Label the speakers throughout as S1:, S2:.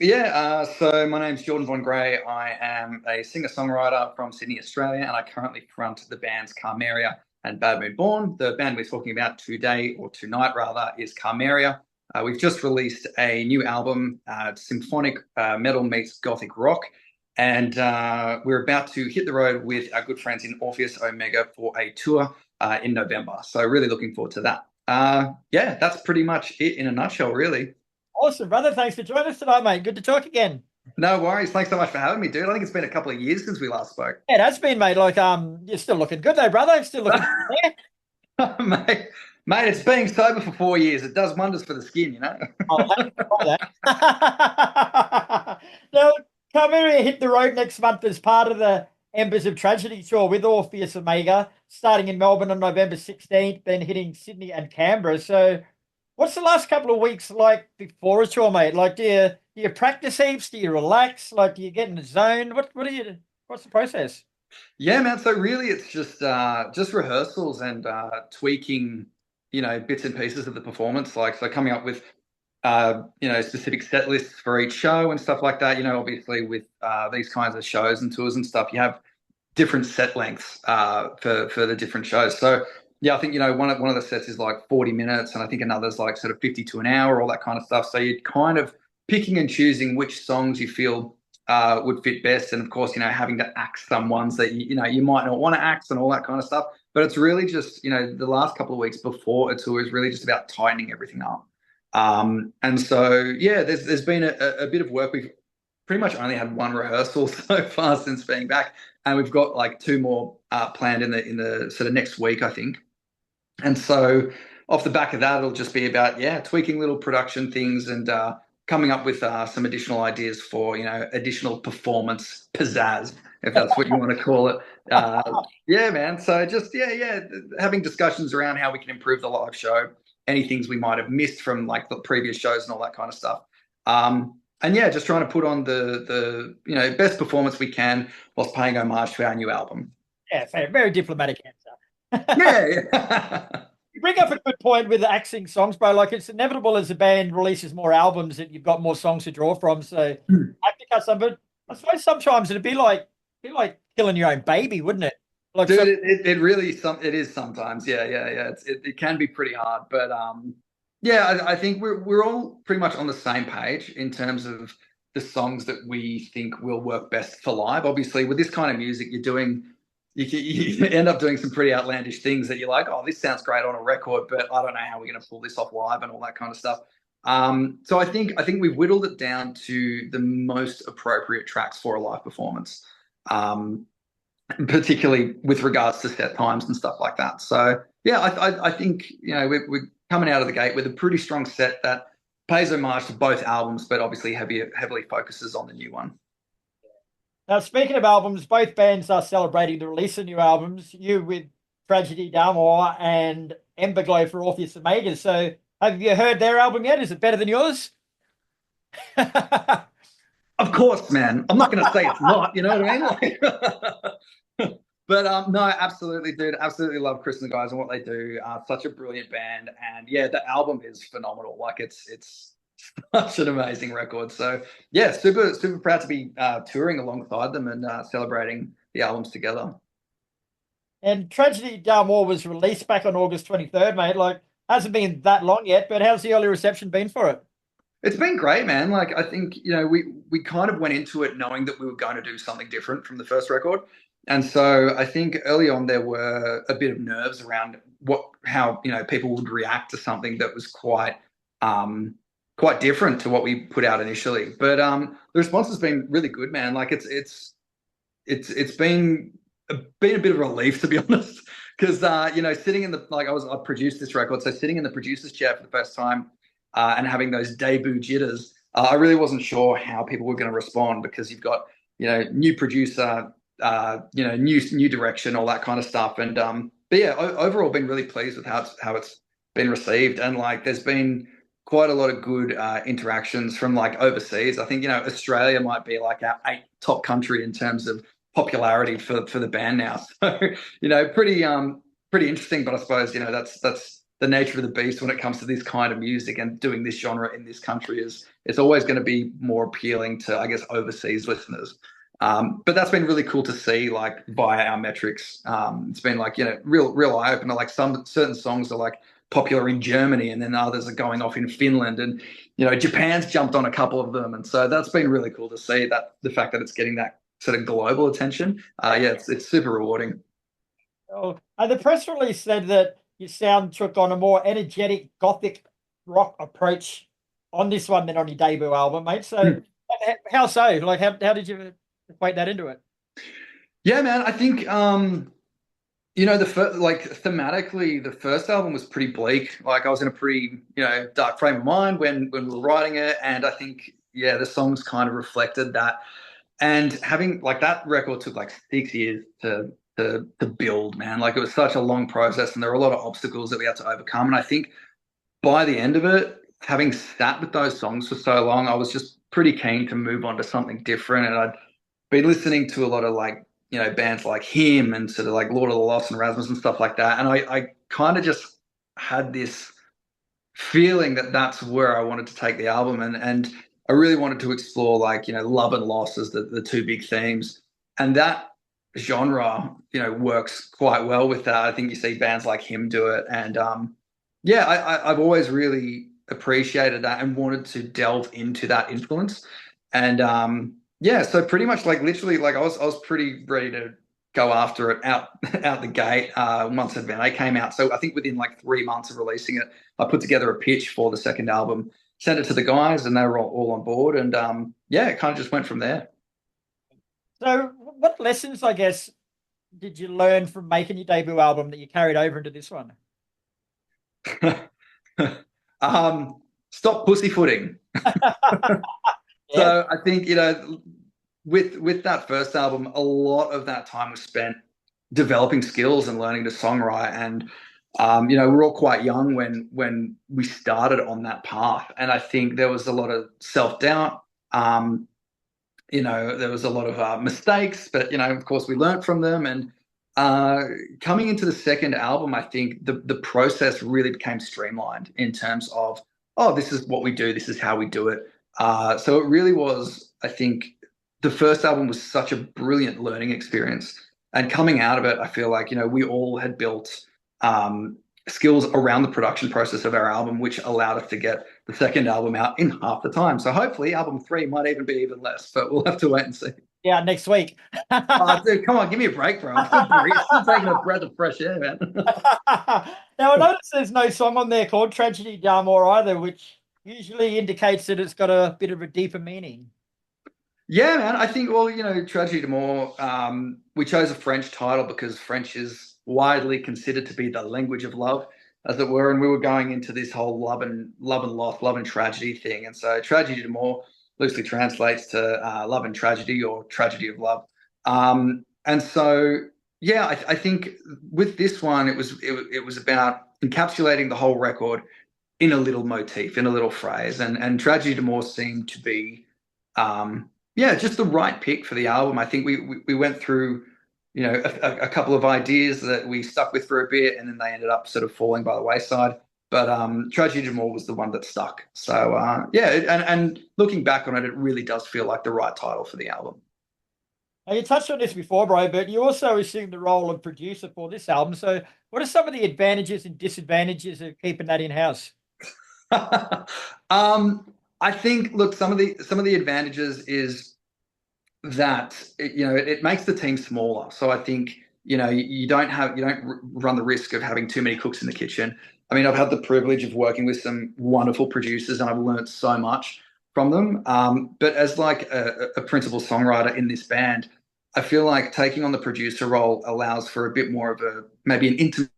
S1: So my name's Jordan Von Gray. I am a singer-songwriter from Sydney, Australia, and I currently front the bands Carmeria and Bad Mood Born. The band we're talking about today, or tonight rather, is Carmeria. We've just released a new album, symphonic metal meets gothic rock, and we're about to hit the road with our good friends in Orpheus Omega for a tour in November. So really looking forward to that. That's pretty much it in a nutshell, really.
S2: Awesome, brother. Thanks for joining us tonight, mate. Good to talk again.
S1: No worries. Thanks so much for having me, dude. I think it's been a couple of years since we last spoke.
S2: Yeah, that's been, mate. You're still looking good, though, brother. Still looking good.
S1: mate, mate, it's being sober for 4 years. It does wonders for the skin, you know?
S2: I'll have to try that. Now, Carmeria hit the road next month as part of the Embers of Tragedy tour with Orpheus Omega, starting in Melbourne on November 16th, then hitting Sydney and Canberra. So, what's the last couple of weeks like before a tour, mate? Like, do you practice heaps? Do you relax? Like, do you get in the zone? What's the process?
S1: Yeah, man. So really it's just rehearsals and tweaking, bits and pieces of the performance. Like so coming up with specific set lists for each show and stuff like that. Obviously with these kinds of shows and tours and stuff, you have different set lengths for the different shows. So yeah, I think one of the sets is like 40 minutes, and I think another's like sort of 50 to an hour, all that kind of stuff. So you're kind of picking and choosing which songs you feel would fit best, and of course, having to axe some ones that you might not want to axe and all that kind of stuff. But it's really just the last couple of weeks before a tour is really just about tightening everything up. And so yeah, there's been a bit of work. We've pretty much only had one rehearsal so far since being back, and we've got like two more planned in the sort of next week, I think. And so off the back of that, it'll just be about, tweaking little production things and coming up with some additional ideas for, additional performance pizzazz, if that's what you want to call it. Yeah, man. So just, having discussions around how we can improve the live show, any things we might have missed from like the previous shows and all that kind of stuff. And yeah, just trying to put on the best performance we can whilst paying homage to our new album.
S2: Yeah, fair. Very diplomatic answer.
S1: Yeah, yeah.
S2: You bring up a good point with axing songs, bro. Like it's inevitable as a band releases more albums that you've got more songs to draw from. So I have to cut some, but I suppose sometimes it'd be like killing your own baby, wouldn't it? Like
S1: Dude,
S2: so,
S1: it really it is sometimes. Yeah, yeah, yeah. It can be pretty hard, but yeah, I think we're all pretty much on the same page in terms of the songs that we think will work best for live. Obviously, with this kind of music, you end up doing some pretty outlandish things that you're like, oh, this sounds great on a record, but I don't know how we're going to pull this off live and all that kind of stuff. So I think we've whittled it down to the most appropriate tracks for a live performance. Um, Particularly with regards to set times and stuff like that. So yeah, I think we're coming out of the gate with a pretty strong set that pays homage to both albums, but obviously heavily focuses on the new one.
S2: now speaking of albums, both bands are celebrating the release of new albums. You with Tragedie D'amour and Emberglow for Orpheus Omega. So have you heard their album yet? Is it better than yours?
S1: Of course, man. I'm not going to say it's not. You know what I mean? But no, absolutely, dude. Absolutely love Chris and the guys and what they do. Such a brilliant band, and yeah, the album is phenomenal. Like it's such an amazing record. So yeah, super proud to be touring alongside them and celebrating the albums together.
S2: And Tragedy D'Amour was released back on August 23rd, mate. Like, hasn't been that long yet, but how's the early reception been for it?
S1: It's been great, man. Like I think we kind of went into it knowing that we were going to do something different from the first record, and so I think early on there were a bit of nerves around how people would react to something that was quite different to what we put out initially. But the response has been really good, man. Like it's been a bit of a relief, to be honest, because sitting in the I produced this record, so sitting in the producer's chair for the first time and having those debut jitters, I really wasn't sure how people were going to respond because you've got new producer, new direction, all that kind of stuff, and but yeah, overall been really pleased with how it's been received, and like there's been quite a lot of good interactions from like overseas. I think Australia might be like our eighth top country in terms of popularity for the band now. So pretty interesting. But I suppose that's the nature of the beast when it comes to this kind of music, and doing this genre in this country is it's always going to be more appealing to, I guess, overseas listeners. But that's been really cool to see, like via our metrics. It's been like, real eye opener. Like some certain songs are like popular in Germany, and then others are going off in Finland, and Japan's jumped on a couple of them, and so that's been really cool to see, that the fact that it's getting that sort of global attention. Yeah, it's super rewarding.
S2: Oh, and the press release said that your sound took on a more energetic gothic rock approach on this one than on your debut album, mate. So how so? Like how did you equate that into it?
S1: Yeah, man. I think like thematically, the first album was pretty bleak. Like I was in a pretty dark frame of mind when we were writing it, and I think the songs kind of reflected that. And having like that record took like 6 years to build, man. Like it was such a long process, and there were a lot of obstacles that we had to overcome. And I think by the end of it, having sat with those songs for so long, I was just pretty keen to move on to something different. And I'd been listening to a lot of like, bands like him and sort of like Lord of the Lost and Rasmus and stuff like that. And I kind of just had this feeling that that's where I wanted to take the album. And I really wanted to explore like, love and loss as the two big themes. And that genre, works quite well with that. I think you see bands like him do it. And I've always really appreciated that and wanted to delve into that influence. And so pretty much like literally like I was pretty ready to go after it out out the gate once Advenae came out. So I think within like 3 months of releasing it, I put together a pitch for the second album, sent it to the guys, and they were all on board. And it kind of just went from there.
S2: So what lessons, I guess, did you learn from making your debut album that you carried over into this one?
S1: Stop pussyfooting.
S2: Yeah.
S1: So I think with that first album, a lot of that time was spent developing skills and learning to songwrite. And we're all quite young when we started on that path, and I think there was a lot of self doubt. There was a lot of mistakes, but of course, we learned from them. And coming into the second album, I think the process really became streamlined in terms of, oh, this is what we do, this is how we do it. So it really was, I think, the first album was such a brilliant learning experience. And coming out of it, I feel like, we all had built skills around the production process of our album, which allowed us to get the second album out in half the time. So hopefully album 3 might even be even less, but we'll have to wait and see.
S2: Yeah, next week.
S1: Oh, dude, come on, give me a break, bro. I'm still taking a breath of fresh air, man.
S2: Now, I noticed there's no song on there called Tragedy D'amour either, which usually indicates that it's got a bit of a deeper meaning.
S1: Yeah, man. I think, well, Tragédie D'amour, we chose a French title because French is widely considered to be the language of love, as it were. And we were going into this whole love and loss, love and tragedy thing. And so Tragédie D'amour loosely translates to love and tragedy, or tragedy of love. And so, I think with this one, it was about encapsulating the whole record in a little motif, in a little phrase. And Tragédie D'amour seemed to be just the right pick for the album. I think we went through, a couple of ideas that we stuck with for a bit, and then they ended up sort of falling by the wayside. But Tragédie D'Amour was the one that stuck. So and looking back on it, it really does feel like the right title for the album.
S2: Now, you touched on this before, bro, but you also assumed the role of producer for this album. So, what are some of the advantages and disadvantages of keeping that in house?
S1: I think, look, some of the advantages is that it makes the team smaller. So I think you don't run the risk of having too many cooks in the kitchen. I mean, I've had the privilege of working with some wonderful producers, and I've learned so much from them. But as like a principal songwriter in this band, I feel like taking on the producer role allows for a bit more of maybe an intimate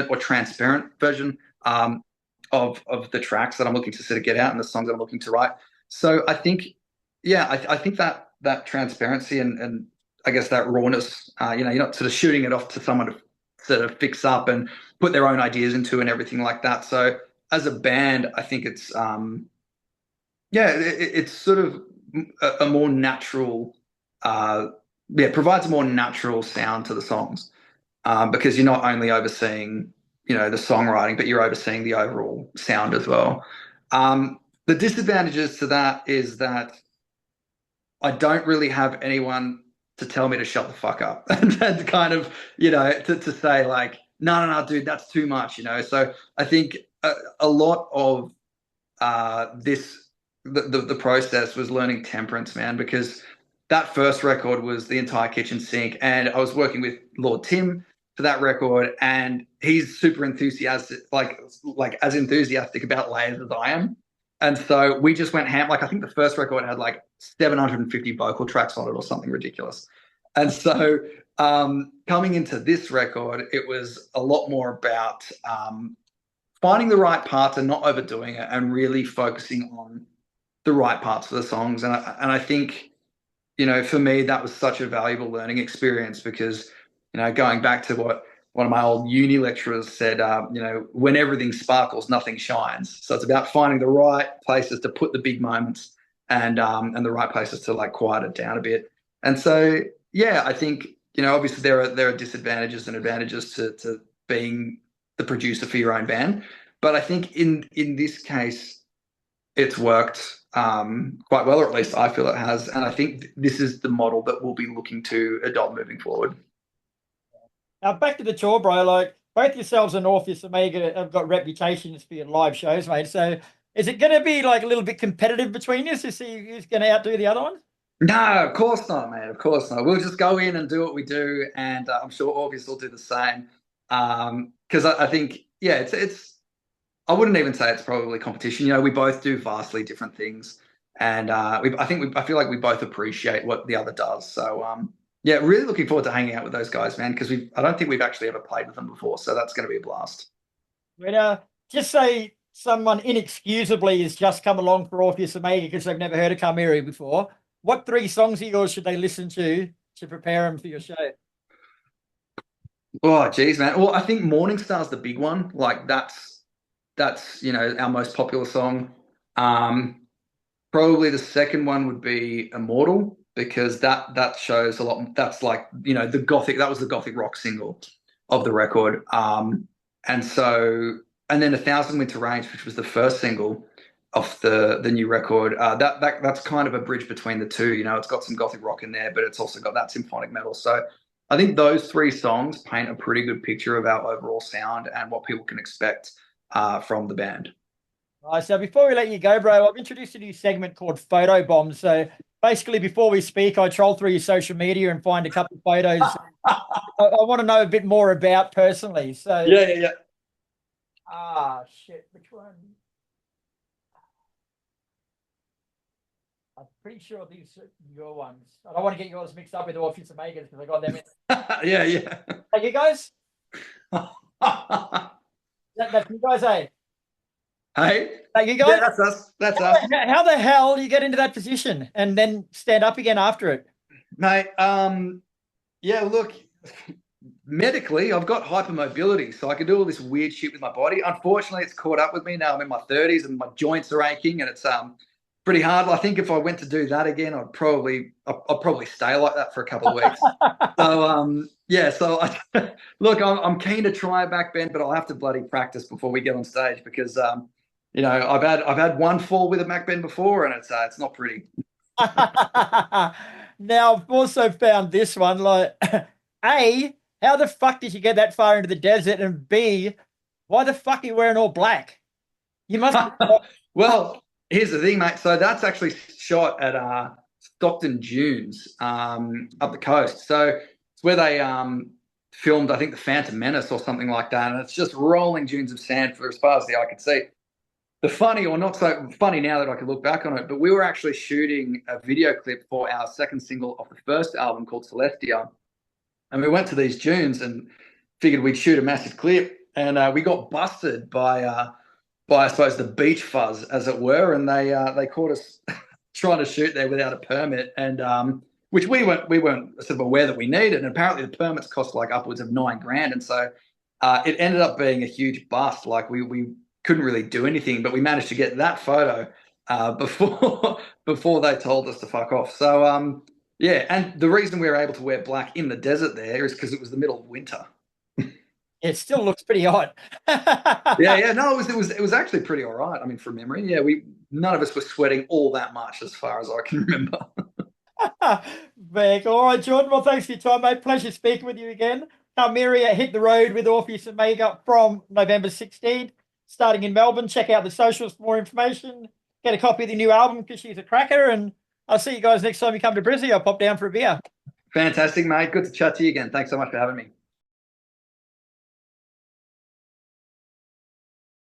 S1: or transparent version of the tracks that I'm looking to sort of get out and the songs that I'm looking to write. So I think, I think that transparency and I guess that rawness, you're not sort of shooting it off to someone to sort of fix up and put their own ideas into and everything like that. So as a band, I think it's it's sort of a more natural, provides a more natural sound to the songs, because you're not only overseeing the songwriting, but you're overseeing the overall sound as well. The disadvantages to that is that I don't really have anyone to tell me to shut the fuck up and kind of, to say like, no, no, no, dude, that's too much. So I think a lot of the process was learning temperance, man, because that first record was the entire kitchen sink, and I was working with Lord Tim for that record, and he's super enthusiastic, like as enthusiastic about layers as I am. And so we just went ham. Like I think the first record had like 750 vocal tracks on it or something ridiculous. And so coming into this record, it was a lot more about finding the right parts and not overdoing it, and really focusing on the right parts of the songs. And I think, for me, that was such a valuable learning experience because, going back to what one of my old uni lecturers said, when everything sparkles, nothing shines. So it's about finding the right places to put the big moments, and the right places to like quiet it down a bit. And so, yeah, I think, obviously there are disadvantages and advantages to being the producer for your own band. But I think in this case, it's worked quite well, or at least I feel it has. And I think this is the model that we'll be looking to adopt moving forward.
S2: Now back to the tour, bro. Like both yourselves and Orpheus Omega have got reputations for your live shows, mate. So is it going to be like a little bit competitive between you to see who's going to outdo the other one?
S1: No, of course not, man. Of course not. We'll just go in and do what we do, and I'm sure Orpheus will do the same. Because I think, yeah, it's. I wouldn't even say it's probably competition. We both do vastly different things, and I feel like we both appreciate what the other does. So, yeah, really looking forward to hanging out with those guys, man. Because I don't think we've actually ever played with them before, so that's going to be a blast.
S2: But just say someone inexcusably has just come along for Orpheus Omega because they've never heard of Carmeria before. What three songs of yours should they listen to prepare them for your show?
S1: Oh, geez, man. Well, I think Morning Star's the big one. Like that's our most popular song. Probably the second one would be Immortal, because that shows a lot. That's like the gothic. That was the gothic rock single of the record. And then A Thousand Winter Rains, which was the first single off the new record. That's kind of a bridge between the two. It's got some gothic rock in there, but it's also got that symphonic metal. So I think those three songs paint a pretty good picture of our overall sound and what people can expect from the band.
S2: All right, so before we let you go, bro, I've introduced a new segment called Photo Bombs. So basically, before we speak, I troll through your social media and find a couple of photos I want to know a bit more about personally. So
S1: Yeah.
S2: shit, which one? I'm pretty sure these are your ones. I don't want to get yours mixed up with Orpheus Omegas because I got them in.
S1: Yeah.
S2: Hey, you guys? That's you guys, eh?
S1: Hey?
S2: Hey, you guys?
S1: Yeah, that's us. That's us.
S2: How the hell do you get into that position and then stand up again after it?
S1: Mate, yeah, look, medically, I've got hypermobility, so I can do all this weird shit with my body. Unfortunately, it's caught up with me now. I'm in my 30s and my joints are aching, and it's pretty hard. I think if I went to do that again, I'd probably stay like that for a couple of weeks. So yeah, so look, I'm keen to try back bend, but I'll have to bloody practice before we get on stage because I've had one fall with a back bend before, and it's not pretty.
S2: Now I've also found this one like A, how the fuck did you get that far into the desert? And B, why the fuck are you wearing all black? You must
S1: Well, here's the thing, mate. So that's actually shot at Stockton Dunes up the coast. So it's where they filmed, I think, the Phantom Menace or something like that. And it's just rolling dunes of sand for as far as the eye could see. The funny, or not so funny now that I can look back on it, but we were actually shooting a video clip for our second single of the first album called Celestia. And we went to these dunes and figured we'd shoot a massive clip. And we got busted by I suppose the beach fuzz, as it were, and they caught us trying to shoot there without a permit, and which we weren't sort of aware that we needed. And apparently the permits cost like upwards of $9,000, and so it ended up being a huge bust. Like we couldn't really do anything, but we managed to get that photo before they told us to fuck off. So yeah, and the reason we were able to wear black in the desert there is because it was the middle of winter.
S2: It still looks pretty hot.
S1: Yeah, yeah, no, it was actually pretty all right. I mean, from memory, yeah, we none of us were sweating all that much as far as I can remember.
S2: Vic. All right, Jordan. Well, thanks for your time, mate. Pleasure speaking with you again. Carmeria hit the road with Orpheus and Mega from November 16th, starting in Melbourne. Check out the socials for more information. Get a copy of the new album because she's a cracker. And I'll see you guys next time you come to Brizzy. I'll pop down for a beer.
S1: Fantastic, mate. Good to chat to you again. Thanks so much for having me.